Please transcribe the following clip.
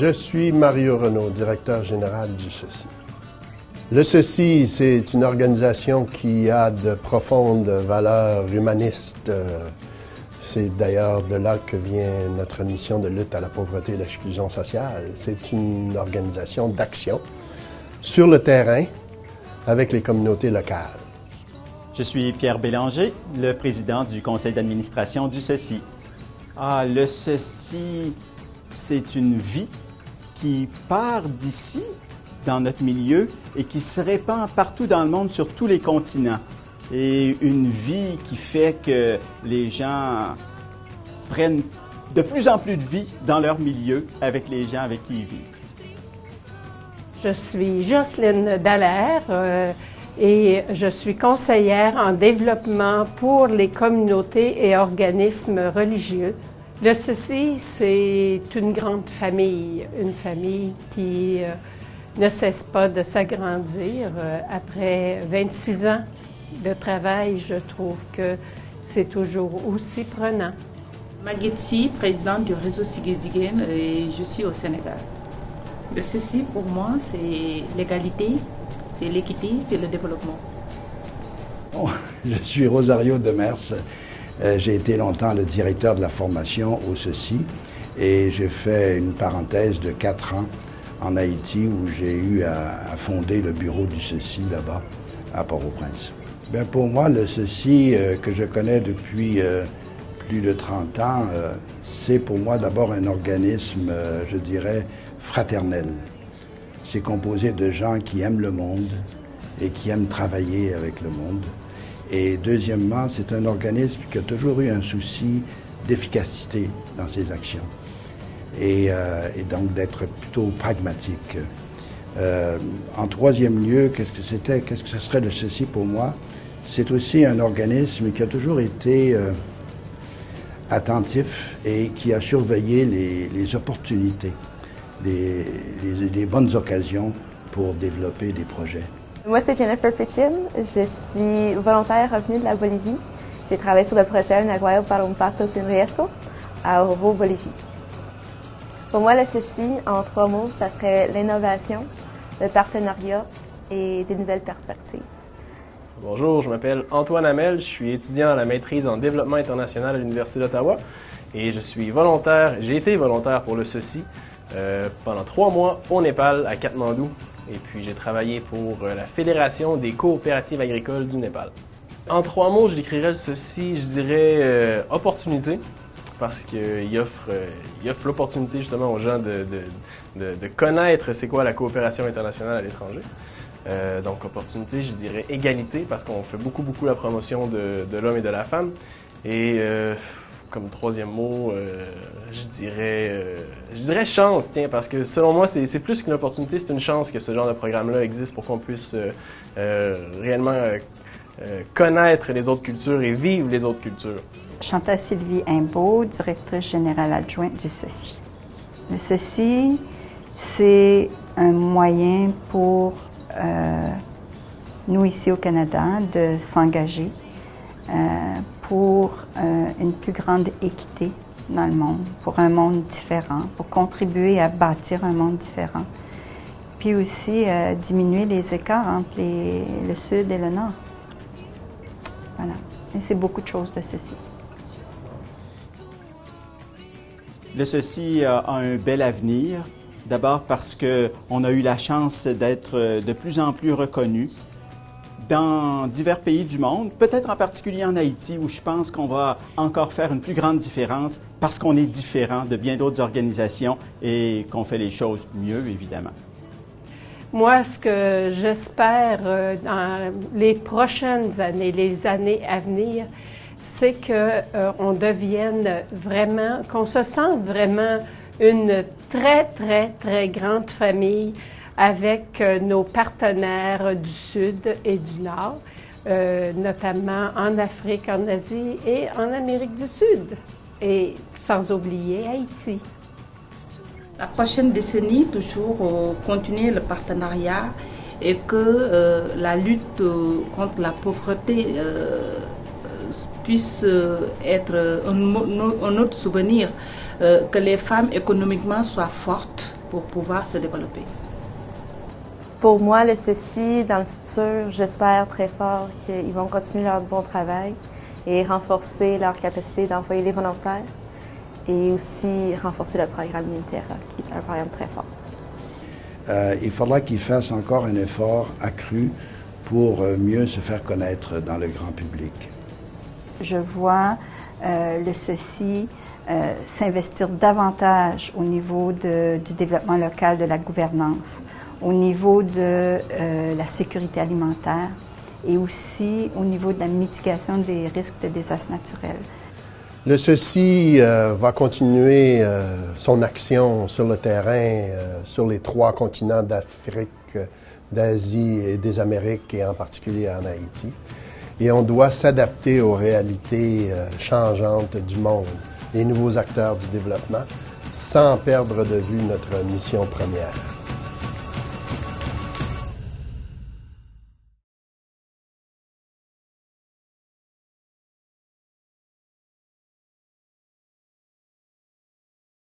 Je suis Mario Renaud, directeur général du CECI. Le CECI, c'est une organisation qui a de profondes valeurs humanistes. C'est d'ailleurs de là que vient notre mission de lutte à la pauvreté et l'exclusion sociale. C'est une organisation d'action sur le terrain avec les communautés locales. Je suis Pierre Bélanger, le président du conseil d'administration du CECI. Le CECI, c'est une vie qui part d'ici, dans notre milieu, et qui se répand partout dans le monde, sur tous les continents. Et une vie qui fait que les gens prennent de plus en plus de vie dans leur milieu avec les gens avec qui ils vivent. Je suis Jocelyne Dallaire et je suis conseillère en développement pour les communautés et organismes religieux. Le CECI, c'est une grande famille, une famille qui ne cesse pas de s'agrandir. Après 26 ans de travail, je trouve que c'est toujours aussi prenant. Maguette Sy, présidente du réseau Sigil Jigéen, et je suis au Sénégal. Le CECI, pour moi, c'est l'égalité, c'est l'équité, c'est le développement. Je suis Rosario Demers. J'ai été longtemps le directeur de la formation au CECI et j'ai fait une parenthèse de 4 ans en Haïti où j'ai eu à fonder le bureau du CECI là-bas, à Port-au-Prince. Bien, pour moi, le CECI que je connais depuis plus de 30 ans, c'est pour moi d'abord un organisme, je dirais, fraternel. C'est composé de gens qui aiment le monde et qui aiment travailler avec le monde. Et deuxièmement, c'est un organisme qui a toujours eu un souci d'efficacité dans ses actions et donc d'être plutôt pragmatique. En troisième lieu, qu'est-ce que ce serait le CECI pour moi? C'est aussi un organisme qui a toujours été attentif et qui a surveillé les opportunités, les bonnes occasions pour développer des projets. Moi, c'est Jennifer Pitchin. Je suis volontaire revenue de la Bolivie. J'ai travaillé sur le projet Un Aguayo para un Parto sin Riesgo à Oro, Bolivie. Pour moi, le CECI, en 3 mots, ça serait l'innovation, le partenariat et des nouvelles perspectives. Bonjour, je m'appelle Antoine Hamel, je suis étudiant à la maîtrise en développement international à l'Université d'Ottawa et je suis volontaire, j'ai été volontaire pour le CECI pendant 3 mois au Népal, à Katmandou. Et puis, j'ai travaillé pour la Fédération des coopératives agricoles du Népal. En 3 mots, je décrirais ceci, je dirais opportunité, parce qu'il offre l'opportunité justement aux gens de connaître c'est quoi la coopération internationale à l'étranger. Donc, opportunité, je dirais égalité, parce qu'on fait beaucoup la promotion de l'homme et de la femme. Et comme 3e mot, je dirais chance, tiens, parce que selon moi, c'est plus qu'une opportunité, c'est une chance que ce genre de programme-là existe pour qu'on puisse réellement connaître les autres cultures et vivre les autres cultures. Chantal Sylvie Imbeau, directrice générale adjointe du CECI. Le CECI, c'est un moyen pour nous ici au Canada de s'engager pour une plus grande équité dans le monde, pour un monde différent, pour contribuer à bâtir un monde différent. Puis aussi diminuer les écarts entre le Sud et le Nord. Voilà. Et c'est beaucoup de choses, le CECI. Le CECI a un bel avenir. D'abord parce qu'on a eu la chance d'être de plus en plus reconnu dans divers pays du monde, peut-être en particulier en Haïti, où je pense qu'on va encore faire une plus grande différence parce qu'on est différent de bien d'autres organisations et qu'on fait les choses mieux, évidemment. Moi, ce que j'espère dans les prochaines années, les années à venir, c'est qu'on devienne vraiment, qu'on se sente vraiment une très grande famille avec nos partenaires du Sud et du Nord, notamment en Afrique, en Asie et en Amérique du Sud, et sans oublier Haïti. La prochaine décennie, toujours continuer le partenariat et que la lutte contre la pauvreté puisse être un autre souvenir, que les femmes économiquement soient fortes pour pouvoir se développer. Pour moi, le ceci, dans le futur, j'espère très fort qu'ils vont continuer leur bon travail et renforcer leur capacité d'employer les volontaires et aussi renforcer le programme Uniterra, qui est un programme très fort. Il faudra qu'ils fassent encore un effort accru pour mieux se faire connaître dans le grand public. Je vois le ceci s'investir davantage au niveau du développement local, de la gouvernance, au niveau de la sécurité alimentaire et aussi au niveau de la mitigation des risques de désastres naturels. Le ceci va continuer son action sur le terrain, sur les 3 continents d'Afrique, d'Asie et des Amériques, et en particulier en Haïti. Et on doit s'adapter aux réalités changeantes du monde, les nouveaux acteurs du développement, sans perdre de vue notre mission première.